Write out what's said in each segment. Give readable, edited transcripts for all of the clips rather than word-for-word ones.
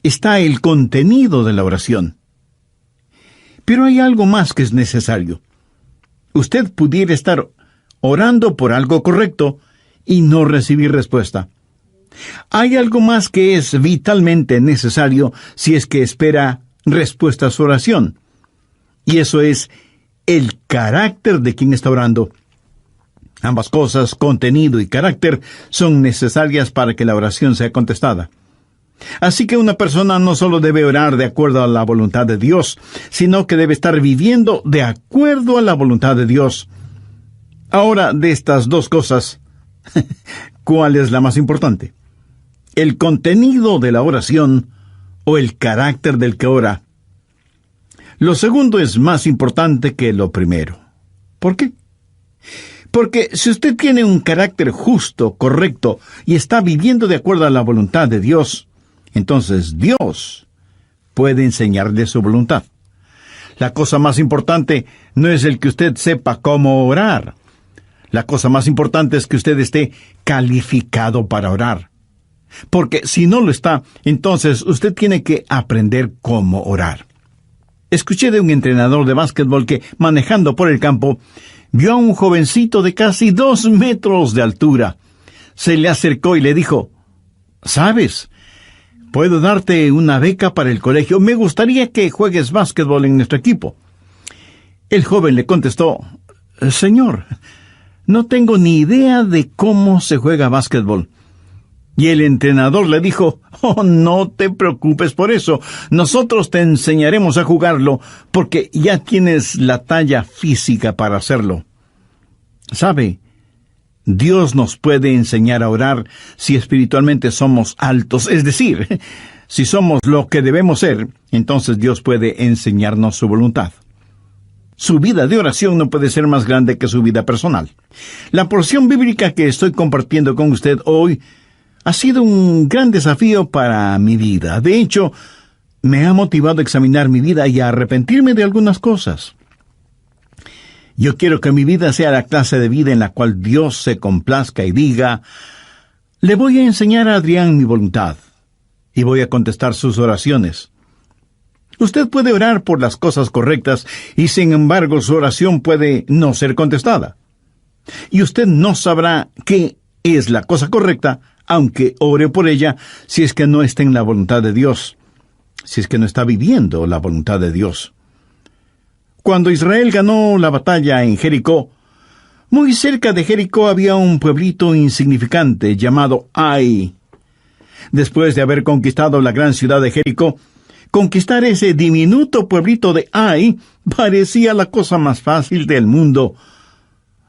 está el contenido de la oración. Pero hay algo más que es necesario. Usted pudiera estar orando por algo correcto y no recibir respuesta. Hay algo más que es vitalmente necesario si es que espera respuesta a su oración. Y eso es el carácter de quien está orando. Ambas cosas, contenido y carácter, son necesarias para que la oración sea contestada. Así que una persona no solo debe orar de acuerdo a la voluntad de Dios, sino que debe estar viviendo de acuerdo a la voluntad de Dios. Ahora, de estas dos cosas, ¿cuál es la más importante? ¿El contenido de la oración o el carácter del que ora? Lo segundo es más importante que lo primero. ¿Por qué? Porque si usted tiene un carácter justo, correcto, y está viviendo de acuerdo a la voluntad de Dios, entonces Dios puede enseñarle su voluntad. La cosa más importante no es el que usted sepa cómo orar. La cosa más importante es que usted esté calificado para orar. Porque si no lo está, entonces usted tiene que aprender cómo orar. Escuché de un entrenador de básquetbol que, manejando por el campo, vio a un jovencito de casi 2 metros de altura. Se le acercó y le dijo: «¿Sabes? Puedo darte una beca para el colegio. Me gustaría que juegues básquetbol en nuestro equipo». El joven le contestó: «Señor, no tengo ni idea de cómo se juega básquetbol». Y el entrenador le dijo: «Oh, no te preocupes por eso. Nosotros te enseñaremos a jugarlo porque ya tienes la talla física para hacerlo». ¿Sabe? Dios nos puede enseñar a orar si espiritualmente somos altos, es decir, si somos lo que debemos ser, entonces Dios puede enseñarnos su voluntad. Su vida de oración no puede ser más grande que su vida personal. La porción bíblica que estoy compartiendo con usted hoy ha sido un gran desafío para mi vida. De hecho, me ha motivado a examinar mi vida y a arrepentirme de algunas cosas. Yo quiero que mi vida sea la clase de vida en la cual Dios se complazca y diga: «Le voy a enseñar a Adrián mi voluntad, y voy a contestar sus oraciones». Usted puede orar por las cosas correctas, y sin embargo su oración puede no ser contestada. Y usted no sabrá qué es la cosa correcta, aunque ore por ella, si es que no está en la voluntad de Dios, si es que no está viviendo la voluntad de Dios. Cuando Israel ganó la batalla en Jericó, muy cerca de Jericó había un pueblito insignificante llamado Ai. Después de haber conquistado la gran ciudad de Jericó, conquistar ese diminuto pueblito de Ai parecía la cosa más fácil del mundo.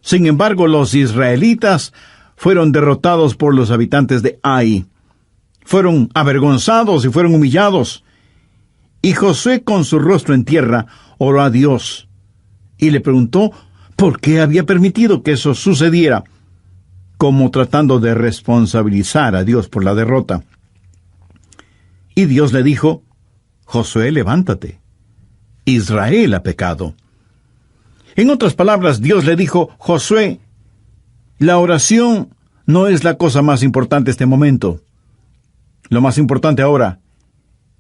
Sin embargo, los israelitas fueron derrotados por los habitantes de Ai. Fueron avergonzados y fueron humillados. Y Josué, con su rostro en tierra, oró a Dios y le preguntó por qué había permitido que eso sucediera, como tratando de responsabilizar a Dios por la derrota. Y Dios le dijo: «Josué, levántate. Israel ha pecado». En otras palabras, Dios le dijo: «Josué, la oración no es la cosa más importante en este momento. Lo más importante ahora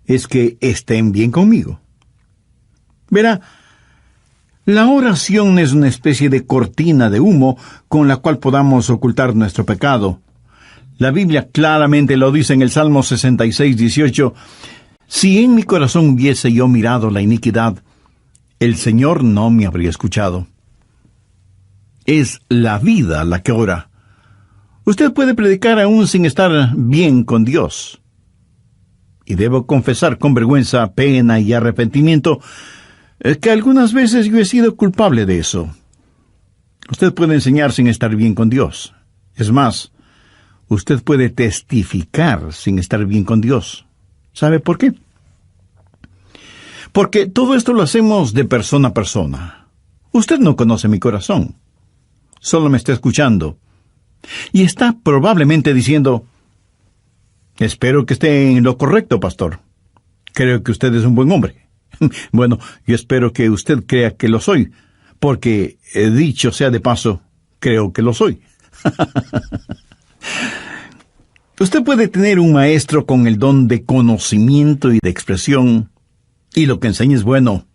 es que estén bien conmigo». Verá, la oración es una especie de cortina de humo con la cual podamos ocultar nuestro pecado. La Biblia claramente lo dice en el Salmo 66:18: «Si en mi corazón hubiese yo mirado la iniquidad, el Señor no me habría escuchado». Es la vida la que ora. Usted puede predicar aún sin estar bien con Dios. Y debo confesar con vergüenza, pena y arrepentimiento que algunas veces yo he sido culpable de eso. Usted puede enseñar sin estar bien con Dios. Es más, usted puede testificar sin estar bien con Dios. ¿Sabe por qué? Porque todo esto lo hacemos de persona a persona. Usted no conoce mi corazón. Solo me está escuchando. Y está probablemente diciendo: «Espero que esté en lo correcto, pastor. Creo que usted es un buen hombre». Bueno, yo espero que usted crea que lo soy, porque, dicho sea de paso, creo que lo soy. Usted puede tener un maestro con el don de conocimiento y de expresión, y lo que enseña es bueno.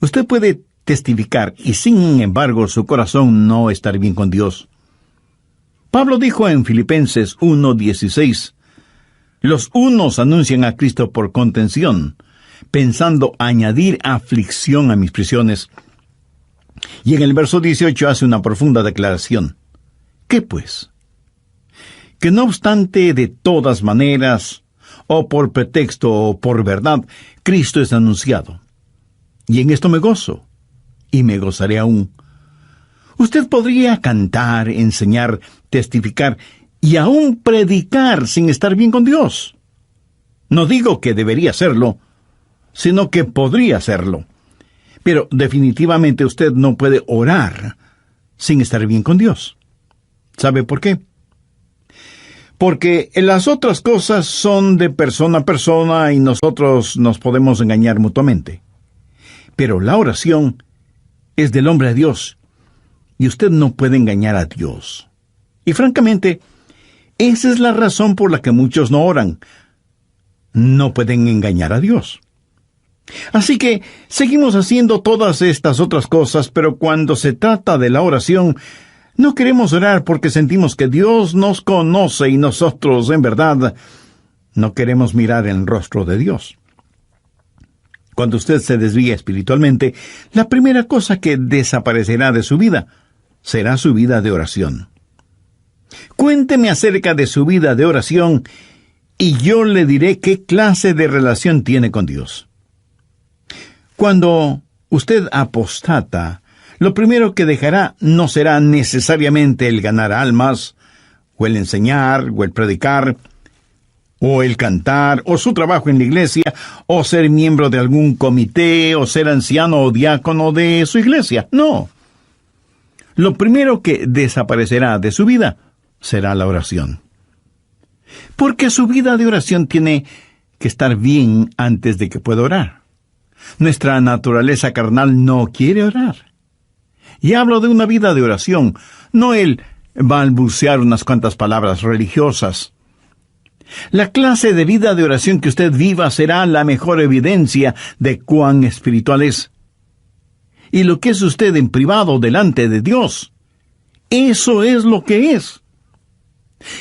Usted puede testificar, y sin embargo su corazón no estar bien con Dios. Pablo dijo en Filipenses 1:16, los unos anuncian a Cristo por contención, pensando añadir aflicción a mis prisiones. Y en el verso 18 hace una profunda declaración. ¿Qué pues? Que no obstante de todas maneras, o por pretexto o por verdad, Cristo es anunciado. Y en esto me gozo, y me gozaré aún. Usted podría cantar, enseñar, testificar y aún predicar sin estar bien con Dios. No digo que debería hacerlo, sino que podría hacerlo. Pero definitivamente usted no puede orar sin estar bien con Dios. ¿Sabe por qué? Porque las otras cosas son de persona a persona y nosotros nos podemos engañar mutuamente. Pero la oración es del hombre a Dios, y usted no puede engañar a Dios. Y francamente, esa es la razón por la que muchos no oran. No pueden engañar a Dios. Así que seguimos haciendo todas estas otras cosas, pero cuando se trata de la oración, no queremos orar porque sentimos que Dios nos conoce y nosotros, en verdad, no queremos mirar el rostro de Dios. Cuando usted se desvía espiritualmente, la primera cosa que desaparecerá de su vida será su vida de oración. Cuénteme acerca de su vida de oración y yo le diré qué clase de relación tiene con Dios. Cuando usted apostata, lo primero que dejará no será necesariamente el ganar almas, o el enseñar, o el predicar, o el cantar, o su trabajo en la iglesia, o ser miembro de algún comité, o ser anciano o diácono de su iglesia. No. Lo primero que desaparecerá de su vida será la oración. Porque su vida de oración tiene que estar bien antes de que pueda orar. Nuestra naturaleza carnal no quiere orar. Y hablo de una vida de oración, no el balbucear unas cuantas palabras religiosas. La clase de vida de oración que usted viva será la mejor evidencia de cuán espiritual es. Y lo que es usted en privado delante de Dios, eso es lo que es.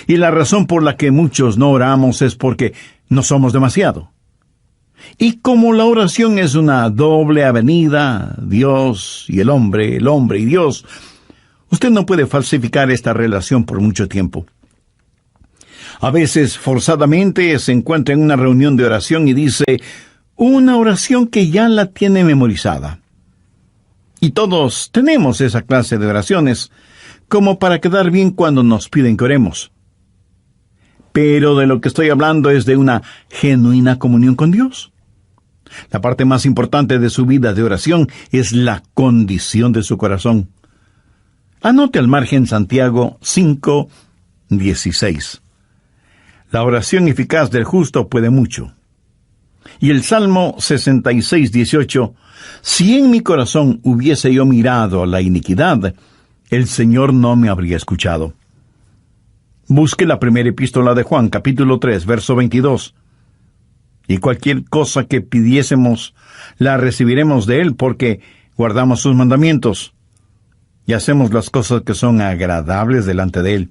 Y la razón por la que muchos no oramos es porque no somos demasiado. Y como la oración es una doble avenida, Dios y el hombre y Dios, usted no puede falsificar esta relación por mucho tiempo. A veces, forzadamente, se encuentra en una reunión de oración y dice una oración que ya la tiene memorizada. Y todos tenemos esa clase de oraciones, como para quedar bien cuando nos piden que oremos. Pero de lo que estoy hablando es de una genuina comunión con Dios. La parte más importante de su vida de oración es la condición de su corazón. Anote al margen Santiago 5:16. La oración eficaz del justo puede mucho. Y el Salmo 66:18, si en mi corazón hubiese yo mirado a la iniquidad, el Señor no me habría escuchado. Busque la primera epístola de Juan, capítulo 3, verso 22. Y cualquier cosa que pidiésemos, la recibiremos de Él, porque guardamos sus mandamientos y hacemos las cosas que son agradables delante de Él.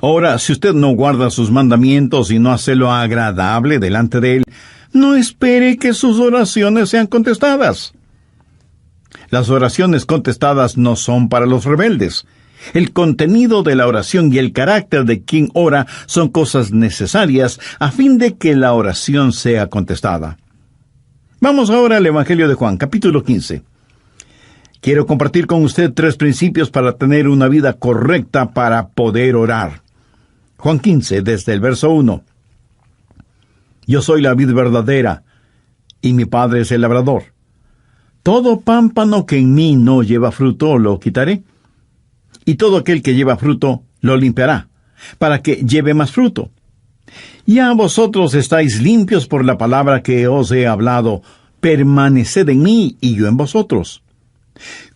Ahora, si usted no guarda sus mandamientos y no hace lo agradable delante de Él, no espere que sus oraciones sean contestadas. Las oraciones contestadas no son para los rebeldes. El contenido de la oración y el carácter de quien ora son cosas necesarias a fin de que la oración sea contestada. Vamos ahora al Evangelio de Juan, capítulo 15. Quiero compartir con usted 3 principios para tener una vida correcta para poder orar. Juan 15, desde el verso 1. Yo soy la vid verdadera, y mi Padre es el labrador. Todo pámpano que en mí no lleva fruto lo quitaré, y todo aquel que lleva fruto lo limpiará, para que lleve más fruto. Ya vosotros estáis limpios por la palabra que os he hablado. Permaneced en mí, y yo en vosotros.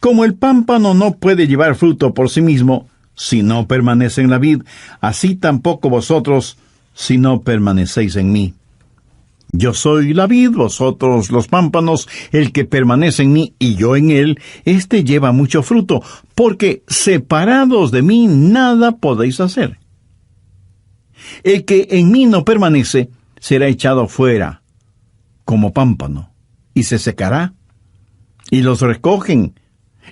Como el pámpano no puede llevar fruto por sí mismo, si no permanece en la vid, así tampoco vosotros, si no permanecéis en mí. Yo soy la vid, vosotros los pámpanos. El que permanece en mí y yo en él, éste lleva mucho fruto, porque separados de mí nada podéis hacer. El que en mí no permanece será echado fuera como pámpano, y se secará. Y los recogen,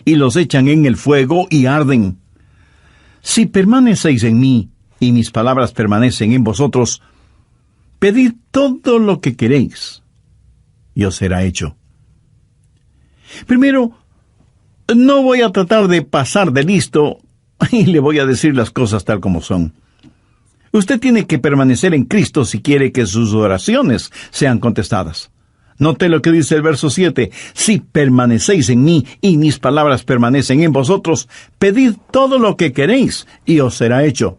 y los echan en el fuego, y arden. Si permanecéis en mí, y mis palabras permanecen en vosotros, pedid todo lo que queréis, y os será hecho. Primero, no voy a tratar de pasar de listo, y le voy a decir las cosas tal como son. Usted tiene que permanecer en Cristo si quiere que sus oraciones sean contestadas. Note lo que dice el verso 7. Si permanecéis en mí y mis palabras permanecen en vosotros, pedid todo lo que queréis y os será hecho.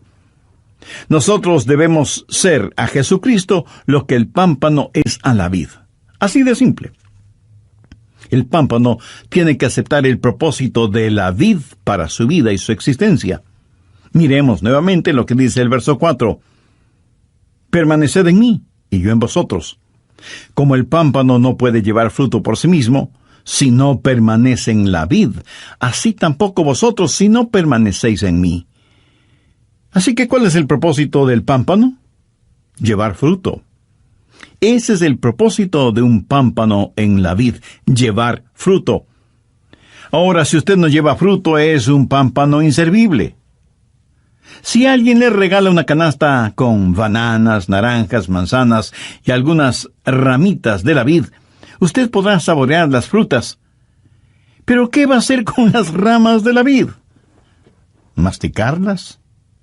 Nosotros debemos ser a Jesucristo lo que el pámpano es a la vid. Así de simple. El pámpano tiene que aceptar el propósito de la vid para su vida y su existencia. Miremos nuevamente lo que dice el verso 4. Permaneced en mí y yo en vosotros. Como el pámpano no puede llevar fruto por sí mismo, si no permanece en la vid, así tampoco vosotros si no permanecéis en mí. Así que, ¿cuál es el propósito del pámpano? Llevar fruto. Ese es el propósito de un pámpano en la vid, llevar fruto. Ahora, si usted no lleva fruto, es un pámpano inservible. Si alguien le regala una canasta con bananas, naranjas, manzanas y algunas ramitas de la vid, usted podrá saborear las frutas. ¿Pero qué va a hacer con las ramas de la vid? ¿Masticarlas?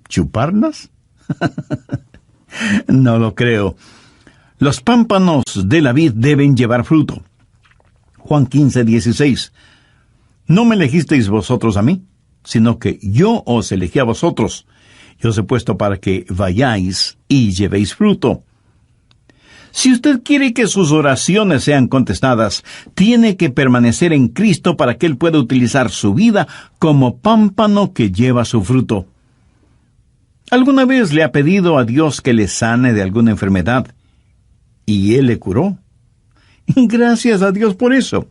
¿Chuparlas? No lo creo. Los pámpanos de la vid deben llevar fruto. Juan 15:16. No me elegisteis vosotros a mí, sino que yo os elegí a vosotros. Yo os he puesto para que vayáis y llevéis fruto. Si usted quiere que sus oraciones sean contestadas, tiene que permanecer en Cristo para que Él pueda utilizar su vida como pámpano que lleva su fruto. ¿Alguna vez le ha pedido a Dios que le sane de alguna enfermedad y Él le curó? Gracias a Dios por eso.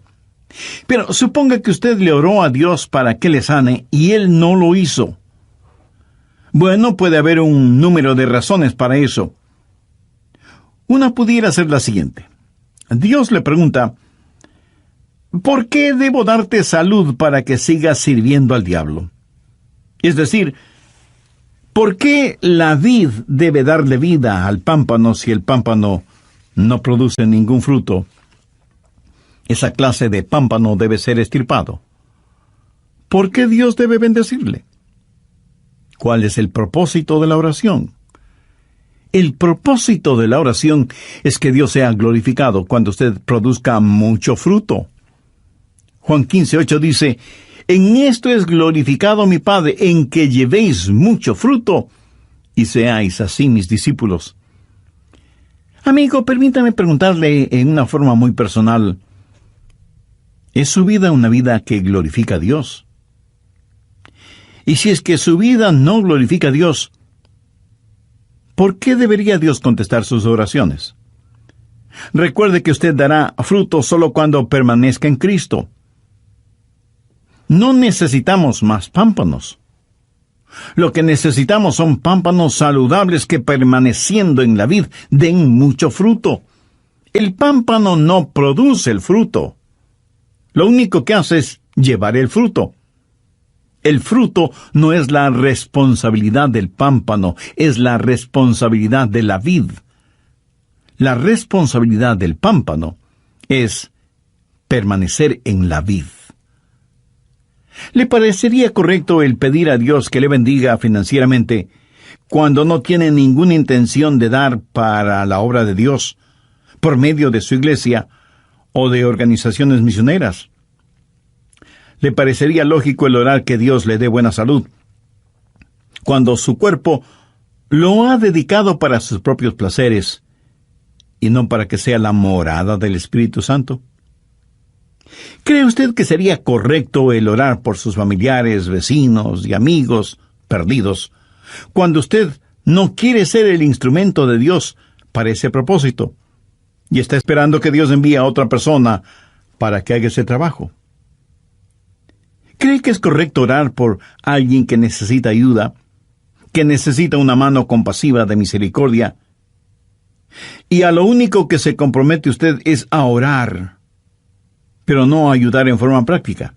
Pero suponga que usted le oró a Dios para que le sane y Él no lo hizo. Bueno, puede haber un número de razones para eso. Una pudiera ser la siguiente. Dios le pregunta, ¿por qué debo darte salud para que sigas sirviendo al diablo? Es decir, ¿por qué la vid debe darle vida al pámpano si el pámpano no produce ningún fruto? Esa clase de pámpano debe ser extirpado. ¿Por qué Dios debe bendecirle? ¿Cuál es el propósito de la oración? El propósito de la oración es que Dios sea glorificado cuando usted produzca mucho fruto. Juan 15:8 dice, en esto es glorificado mi Padre, en que llevéis mucho fruto y seáis así mis discípulos. Amigo, permítame preguntarle en una forma muy personal, ¿es su vida una vida que glorifica a Dios? Y si es que su vida no glorifica a Dios, ¿por qué debería Dios contestar sus oraciones? Recuerde que usted dará fruto solo cuando permanezca en Cristo. No necesitamos más pámpanos. Lo que necesitamos son pámpanos saludables que permaneciendo en la vid den mucho fruto. El pámpano no produce el fruto. Lo único que hace es llevar el fruto. El fruto no es la responsabilidad del pámpano, es la responsabilidad de la vid. La responsabilidad del pámpano es permanecer en la vid. ¿Le parecería correcto el pedir a Dios que le bendiga financieramente cuando no tiene ninguna intención de dar para la obra de Dios por medio de su iglesia o de organizaciones misioneras? ¿Le parecería lógico el orar que Dios le dé buena salud cuando su cuerpo lo ha dedicado para sus propios placeres y no para que sea la morada del Espíritu Santo? ¿Cree usted que sería correcto el orar por sus familiares, vecinos y amigos perdidos, cuando usted no quiere ser el instrumento de Dios para ese propósito, y está esperando que Dios envíe a otra persona para que haga ese trabajo. ¿Cree que es correcto orar por alguien que necesita ayuda, que necesita una mano compasiva de misericordia? Y a lo único que se compromete usted es a orar, pero no a ayudar en forma práctica.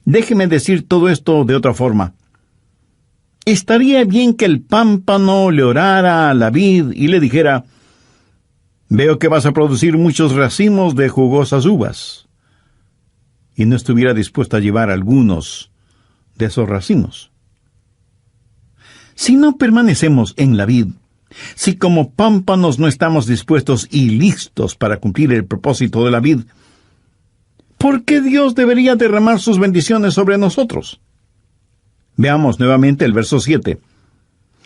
Déjeme decir todo esto de otra forma. Estaría bien que el pámpano le orara a la vid y le dijera: veo que vas a producir muchos racimos de jugosas uvas, y no estuviera dispuesto a llevar algunos de esos racimos. Si no permanecemos en la vid, si como pámpanos no estamos dispuestos y listos para cumplir el propósito de la vid, ¿por qué Dios debería derramar sus bendiciones sobre nosotros? Veamos nuevamente el verso 7.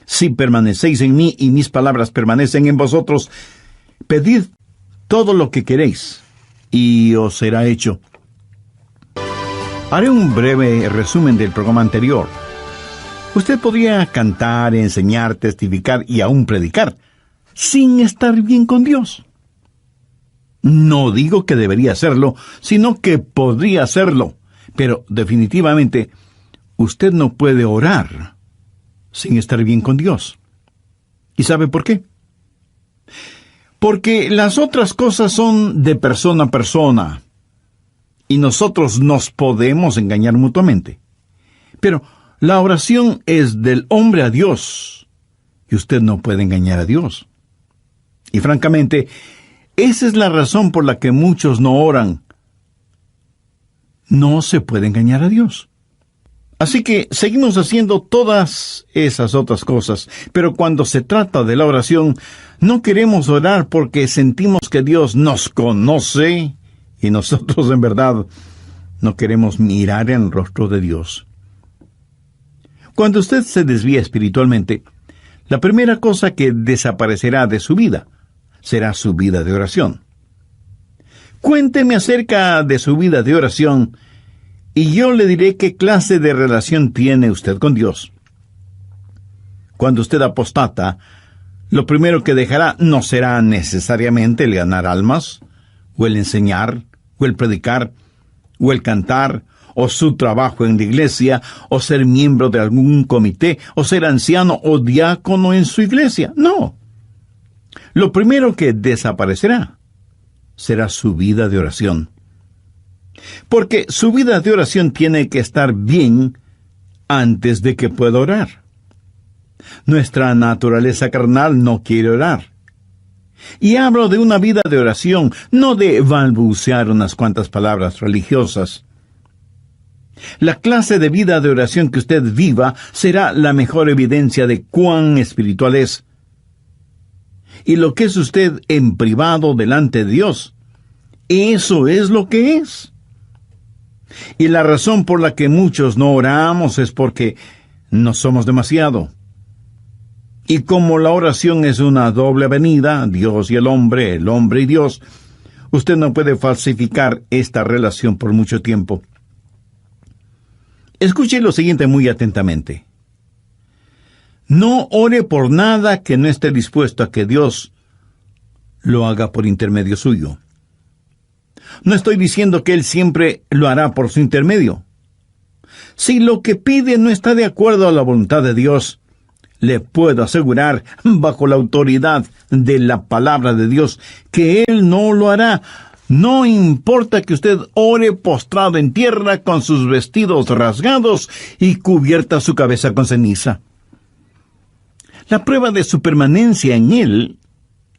Si permanecéis en mí y mis palabras permanecen en vosotros, pedid todo lo que queréis, y os será hecho. Haré un breve resumen del programa anterior. Usted podría cantar, enseñar, testificar y aún predicar, sin estar bien con Dios. No digo que debería hacerlo, sino que podría hacerlo. Pero definitivamente, usted no puede orar sin estar bien con Dios. ¿Y sabe por qué? Porque las otras cosas son de persona a persona, y nosotros nos podemos engañar mutuamente. Pero la oración es del hombre a Dios, y usted no puede engañar a Dios. Y francamente, esa es la razón por la que muchos no oran. No se puede engañar a Dios. Así que seguimos haciendo todas esas otras cosas, pero cuando se trata de la oración, no queremos orar porque sentimos que Dios nos conoce, y nosotros en verdad no queremos mirar en el rostro de Dios. Cuando usted se desvía espiritualmente, la primera cosa que desaparecerá de su vida será su vida de oración. Cuénteme acerca de su vida de oración y yo le diré qué clase de relación tiene usted con Dios. Cuando usted apostata, lo primero que dejará no será necesariamente el ganar almas, o el enseñar, o el predicar, o el cantar, o su trabajo en la iglesia, o ser miembro de algún comité, o ser anciano o diácono en su iglesia. No. Lo primero que desaparecerá será su vida de oración. Porque su vida de oración tiene que estar bien antes de que pueda orar. Nuestra naturaleza carnal no quiere orar. Y hablo de una vida de oración, no de balbucear unas cuantas palabras religiosas. La clase de vida de oración que usted viva será la mejor evidencia de cuán espiritual es. Y lo que es usted en privado delante de Dios, eso es lo que es. Y la razón por la que muchos no oramos es porque no somos demasiado. Y como la oración es una doble avenida, Dios y el hombre y Dios, usted no puede falsificar esta relación por mucho tiempo. Escuche lo siguiente muy atentamente. No ore por nada que no esté dispuesto a que Dios lo haga por intermedio suyo. No estoy diciendo que Él siempre lo hará por su intermedio. Si lo que pide no está de acuerdo a la voluntad de Dios, le puedo asegurar, bajo la autoridad de la palabra de Dios, que Él no lo hará. No importa que usted ore postrado en tierra con sus vestidos rasgados y cubierta su cabeza con ceniza. La prueba de su permanencia en Él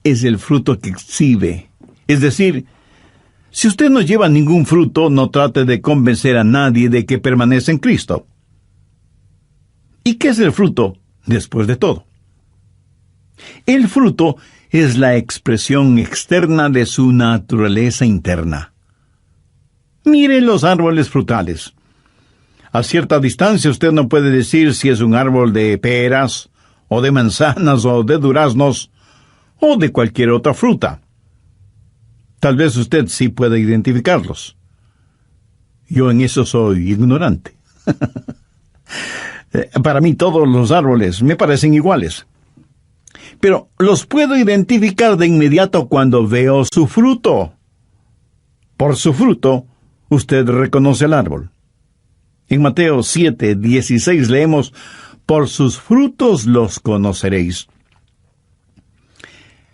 es el fruto que exhibe. Es decir, si usted no lleva ningún fruto, no trate de convencer a nadie de que permanece en Cristo. ¿Y qué es el fruto, después de todo? El fruto es la expresión externa de su naturaleza interna. Mire los árboles frutales. A cierta distancia usted no puede decir si es un árbol de peras, o de manzanas, o de duraznos, o de cualquier otra fruta. Tal vez usted sí pueda identificarlos. Yo en eso soy ignorante. Para mí todos los árboles me parecen iguales. Pero los puedo identificar de inmediato cuando veo su fruto. Por su fruto, usted reconoce el árbol. En Mateo 7:16 leemos: por sus frutos los conoceréis.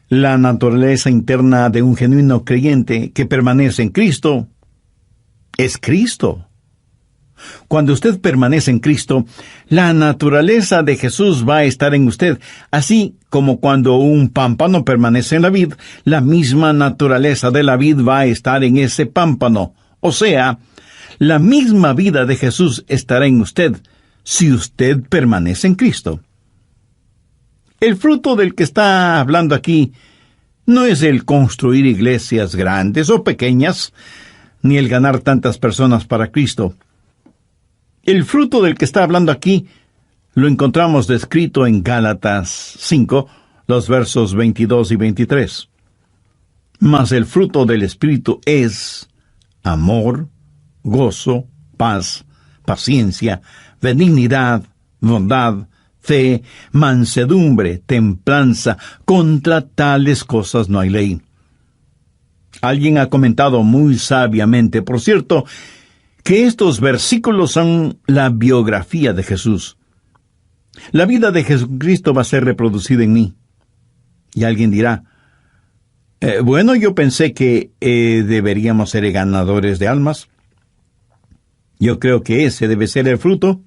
La naturaleza interna de un genuino creyente que permanece en Cristo es Cristo. Cuando usted permanece en Cristo, la naturaleza de Jesús va a estar en usted, así como cuando un pámpano permanece en la vid, la misma naturaleza de la vid va a estar en ese pámpano. O sea, la misma vida de Jesús estará en usted si usted permanece en Cristo. El fruto del que está hablando aquí no es el construir iglesias grandes o pequeñas, ni el ganar tantas personas para Cristo. El fruto del que está hablando aquí lo encontramos descrito en Gálatas 5, los versos 22 y 23. Mas el fruto del Espíritu es amor, gozo, paz, paciencia, benignidad, bondad, fe, mansedumbre, templanza. Contra tales cosas no hay ley. Alguien ha comentado muy sabiamente, por cierto, que estos versículos son la biografía de Jesús. La vida de Jesucristo va a ser reproducida en mí. Y alguien dirá, bueno, yo pensé que deberíamos ser ganadores de almas. Yo creo que ese debe ser el fruto.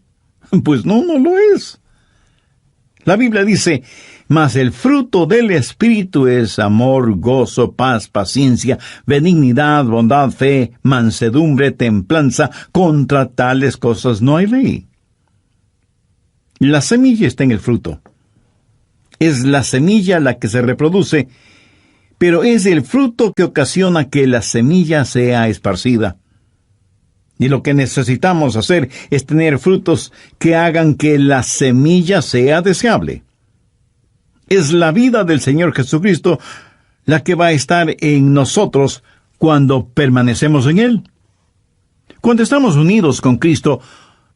Pues no lo es. La Biblia dice, mas el fruto del Espíritu es amor, gozo, paz, paciencia, benignidad, bondad, fe, mansedumbre, templanza. Contra tales cosas no hay ley. La semilla está en el fruto. Es la semilla la que se reproduce, pero es el fruto que ocasiona que la semilla sea esparcida. Y lo que necesitamos hacer es tener frutos que hagan que la semilla sea deseable. Es la vida del Señor Jesucristo la que va a estar en nosotros cuando permanecemos en Él. Cuando estamos unidos con Cristo,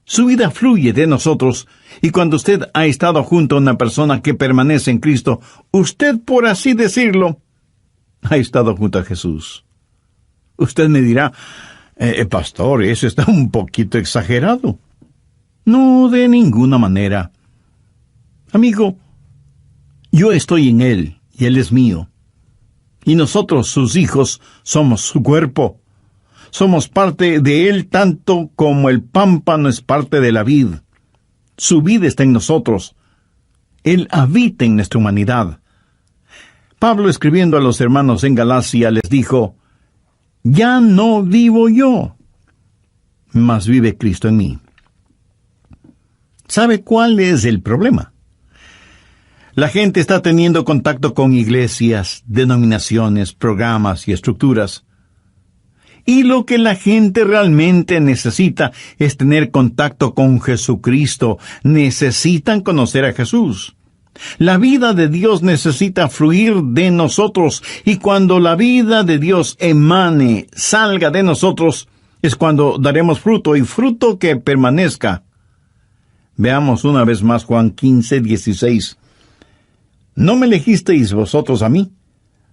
su vida fluye de nosotros, y cuando usted ha estado junto a una persona que permanece en Cristo, usted, por así decirlo, ha estado junto a Jesús. Usted me dirá, pastor, eso está un poquito exagerado. No, de ninguna manera. Amigo, yo estoy en Él, y Él es mío. Y nosotros, sus hijos, somos su cuerpo. Somos parte de Él tanto como el pámpano es parte de la vid. Su vida está en nosotros. Él habita en nuestra humanidad. Pablo, escribiendo a los hermanos en Galacia, les dijo, ya no vivo yo, mas vive Cristo en mí. ¿Sabe cuál es el problema? La gente está teniendo contacto con iglesias, denominaciones, programas y estructuras. Y lo que la gente realmente necesita es tener contacto con Jesucristo. Necesitan conocer a Jesús. La vida de Dios necesita fluir de nosotros, y cuando la vida de Dios emane, salga de nosotros, es cuando daremos fruto, y fruto que permanezca. Veamos una vez más Juan 15:16. No me elegisteis vosotros a mí,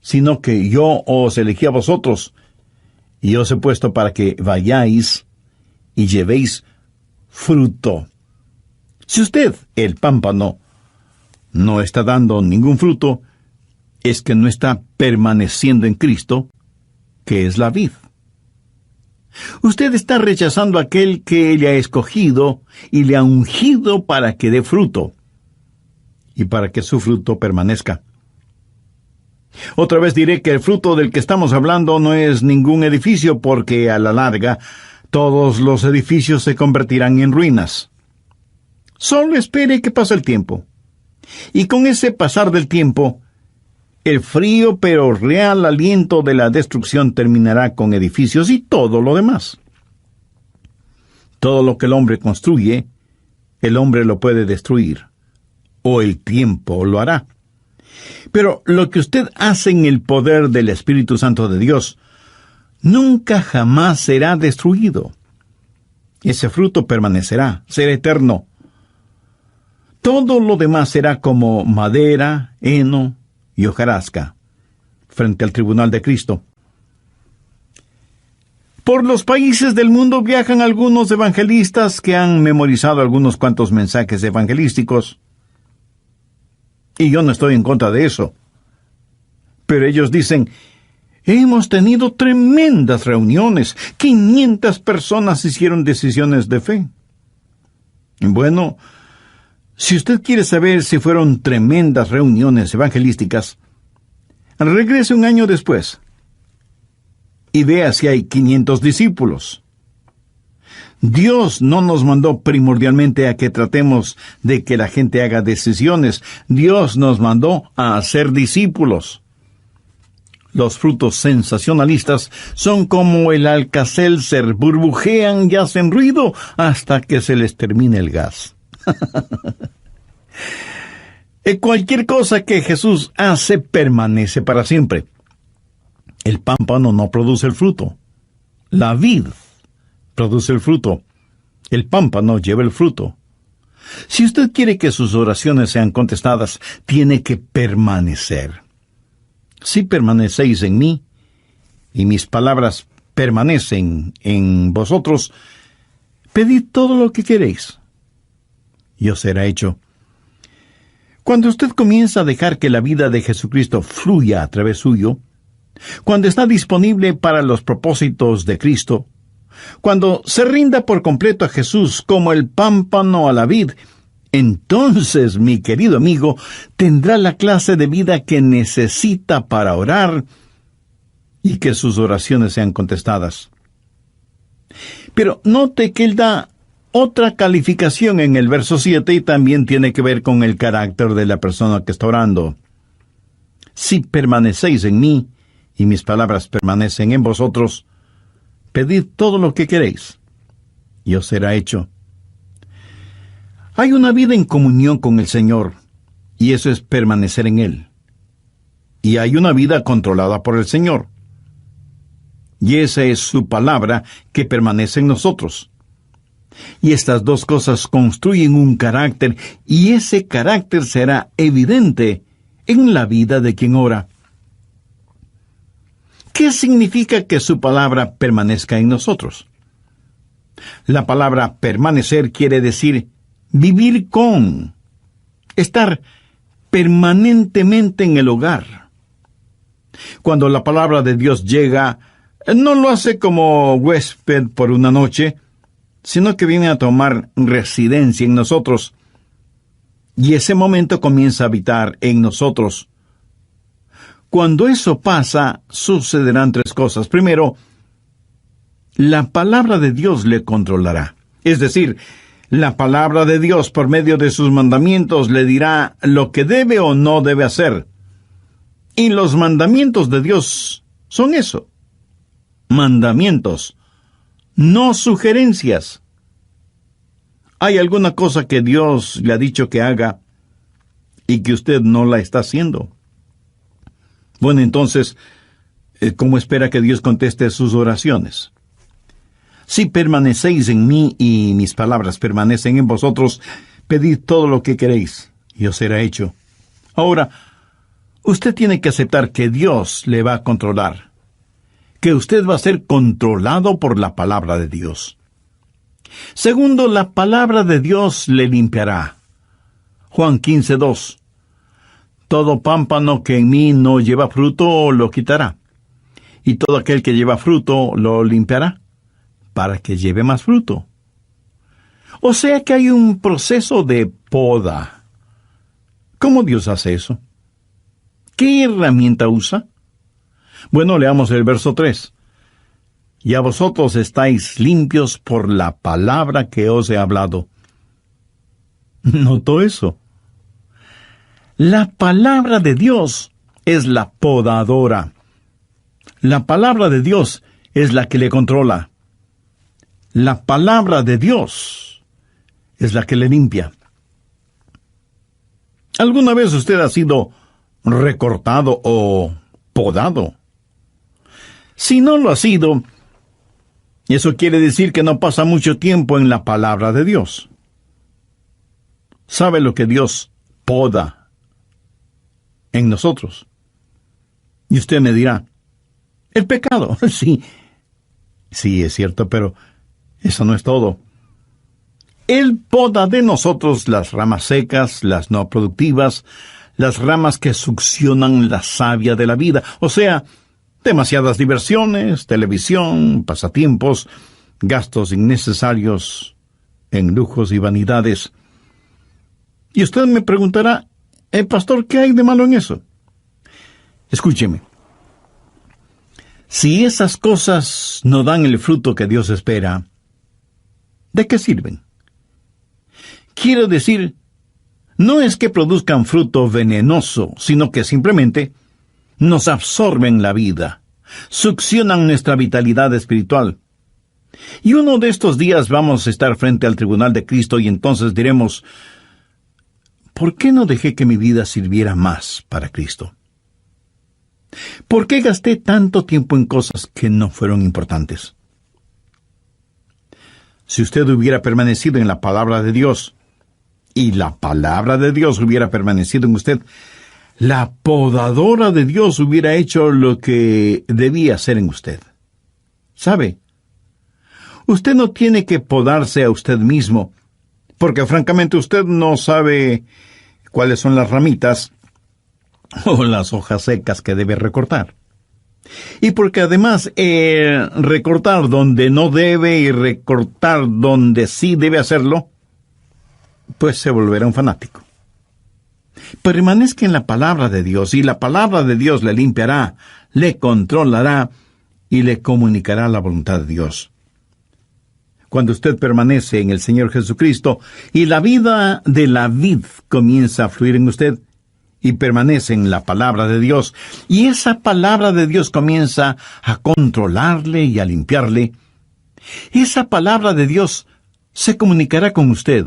sino que yo os elegí a vosotros, y os he puesto para que vayáis y llevéis fruto. Si usted, el pámpano, no está dando ningún fruto, es que no está permaneciendo en Cristo, que es la vid. Usted está rechazando a aquel que le ha escogido y le ha ungido para que dé fruto, y para que su fruto permanezca. Otra vez diré que el fruto del que estamos hablando no es ningún edificio, porque a la larga todos los edificios se convertirán en ruinas. Solo espere que pase el tiempo. Y con ese pasar del tiempo, el frío pero real aliento de la destrucción terminará con edificios y todo lo demás. Todo lo que el hombre construye, el hombre lo puede destruir, o el tiempo lo hará. Pero lo que usted hace en el poder del Espíritu Santo de Dios, nunca jamás será destruido. Ese fruto permanecerá, será eterno. Todo lo demás será como madera, heno y hojarasca frente al tribunal de Cristo. Por los países del mundo viajan algunos evangelistas que han memorizado algunos cuantos mensajes evangelísticos. Y yo no estoy en contra de eso. Pero ellos dicen, hemos tenido tremendas reuniones. 500 personas hicieron decisiones de fe. Bueno, si usted quiere saber si fueron tremendas reuniones evangelísticas, regrese un año después y vea si hay 500 discípulos. Dios no nos mandó primordialmente a que tratemos de que la gente haga decisiones. Dios nos mandó a hacer discípulos. Los frutos sensacionalistas son como el Alka-Seltzer, burbujean y hacen ruido hasta que se les termine el gas. Cualquier cosa que Jesús hace permanece para siempre. El pámpano no produce el fruto. La vid produce el fruto. El pámpano lleva el fruto. Si usted quiere que sus oraciones sean contestadas, tiene que permanecer. Si permanecéis en mí, y mis palabras permanecen en vosotros, pedid todo lo que queréis, y os será hecho. Cuando usted comienza a dejar que la vida de Jesucristo fluya a través suyo, cuando está disponible para los propósitos de Cristo, cuando se rinda por completo a Jesús como el pámpano a la vid, entonces, mi querido amigo, tendrá la clase de vida que necesita para orar y que sus oraciones sean contestadas. Pero note que él da otra calificación en el verso 7 y también tiene que ver con el carácter de la persona que está orando. Si permanecéis en mí y mis palabras permanecen en vosotros, pedid todo lo que queréis y os será hecho. Hay una vida en comunión con el Señor, y eso es permanecer en Él. Y hay una vida controlada por el Señor, y esa es su palabra que permanece en nosotros. Y estas dos cosas construyen un carácter, y ese carácter será evidente en la vida de quien ora. ¿Qué significa que su palabra permanezca en nosotros? La palabra permanecer quiere decir vivir con, estar permanentemente en el hogar. Cuando la palabra de Dios llega, no lo hace como huésped por una noche, sino que viene a tomar residencia en nosotros, y ese momento comienza a habitar en nosotros. Cuando eso pasa, sucederán tres cosas. Primero, la palabra de Dios le controlará. Es decir, la palabra de Dios, por medio de sus mandamientos, le dirá lo que debe o no debe hacer. Y los mandamientos de Dios son eso. Mandamientos, no sugerencias. ¿Hay alguna cosa que Dios le ha dicho que haga y que usted no la está haciendo? Bueno, entonces, ¿cómo espera que Dios conteste sus oraciones? Si permanecéis en mí y mis palabras permanecen en vosotros, pedid todo lo que queréis, y os será hecho. Ahora, usted tiene que aceptar que Dios le va a controlar, que usted va a ser controlado por la palabra de Dios. Segundo, la palabra de Dios le limpiará. Juan 15:2. Todo pámpano que en mí no lleva fruto lo quitará, y todo aquel que lleva fruto lo limpiará, para que lleve más fruto. O sea que hay un proceso de poda. ¿Cómo Dios hace eso? ¿Qué herramienta usa? Bueno, leamos el verso 3. Y a vosotros estáis limpios por la palabra que os he hablado. ¿Notó eso? La palabra de Dios es la podadora. La palabra de Dios es la que le controla. La palabra de Dios es la que le limpia. ¿Alguna vez usted ha sido recortado o podado? Si no lo ha sido, eso quiere decir que no pasa mucho tiempo en la palabra de Dios. ¿Sabe lo que Dios poda en nosotros? Y usted me dirá, el pecado. Sí, es cierto, pero eso no es todo. Él poda de nosotros las ramas secas, las no productivas, las ramas que succionan la savia de la vida, o sea, demasiadas diversiones, televisión, pasatiempos, gastos innecesarios en lujos y vanidades. Y usted me preguntará, pastor, ¿qué hay de malo en eso? Escúcheme. Si esas cosas no dan el fruto que Dios espera, ¿de qué sirven? Quiero decir, no es que produzcan fruto venenoso, sino que simplemente nos absorben la vida, succionan nuestra vitalidad espiritual. Y uno de estos días vamos a estar frente al tribunal de Cristo y entonces diremos, ¿por qué no dejé que mi vida sirviera más para Cristo? ¿Por qué gasté tanto tiempo en cosas que no fueron importantes? Si usted hubiera permanecido en la palabra de Dios, y la palabra de Dios hubiera permanecido en usted, la podadora de Dios hubiera hecho lo que debía hacer en usted. ¿Sabe? Usted no tiene que podarse a usted mismo, porque francamente usted no sabe cuáles son las ramitas o las hojas secas que debe recortar. Y porque además recortar donde no debe y recortar donde sí debe hacerlo, pues se volverá un fanático. Permanezca en la palabra de Dios, y la palabra de Dios le limpiará, le controlará y le comunicará la voluntad de Dios. Cuando usted permanece en el Señor Jesucristo y la vida de la vid comienza a fluir en usted, y permanece en la palabra de Dios, y esa palabra de Dios comienza a controlarle y a limpiarle, esa palabra de Dios se comunicará con usted.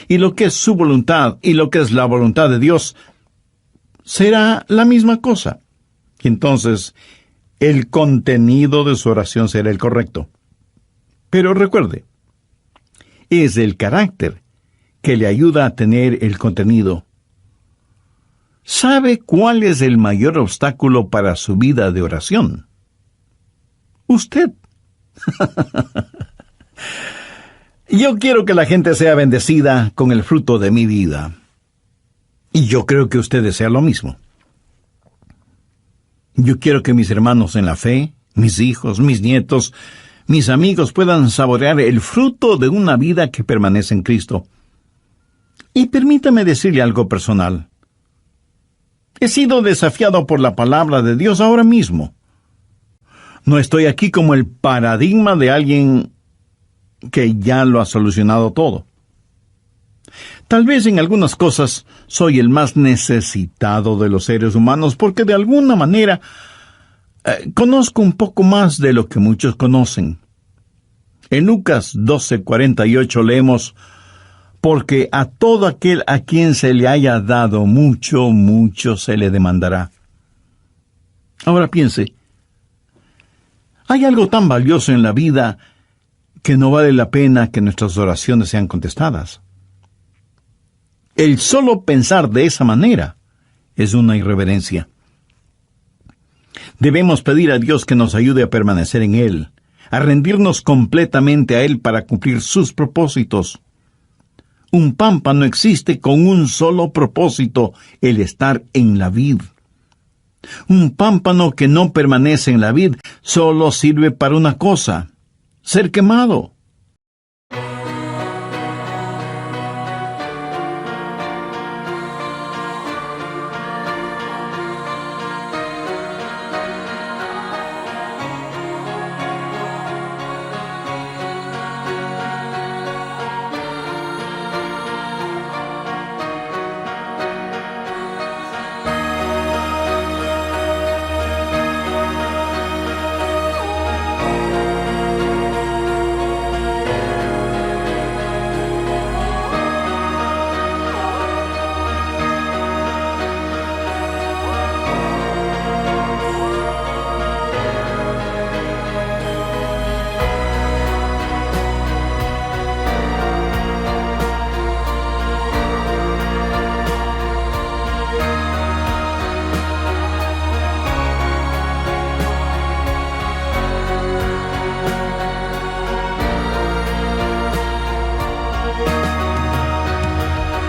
Y lo que es su voluntad y lo que es la voluntad de Dios será la misma cosa. Y entonces el contenido de su oración será el correcto. Pero recuerde, es el carácter que le ayuda a tener el contenido. ¿Sabe cuál es el mayor obstáculo para su vida de oración? Usted. Yo quiero que la gente sea bendecida con el fruto de mi vida. Y yo creo que usted desea lo mismo. Yo quiero que mis hermanos en la fe, mis hijos, mis nietos, mis amigos puedan saborear el fruto de una vida que permanece en Cristo. Y permítame decirle algo personal. He sido desafiado por la palabra de Dios ahora mismo. No estoy aquí como el paradigma de alguien que ya lo ha solucionado todo. Tal vez en algunas cosas soy el más necesitado de los seres humanos porque de alguna manera conozco un poco más de lo que muchos conocen. En Lucas 12:48 leemos, porque a todo aquel a quien se le haya dado mucho, mucho se le demandará. Ahora piense, ¿hay algo tan valioso en la vida que no vale la pena que nuestras oraciones sean contestadas? El solo pensar de esa manera es una irreverencia. Debemos pedir a Dios que nos ayude a permanecer en Él, a rendirnos completamente a Él para cumplir sus propósitos. Un pámpano existe con un solo propósito, el estar en la vid. Un pámpano que no permanece en la vid solo sirve para una cosa: ser quemado.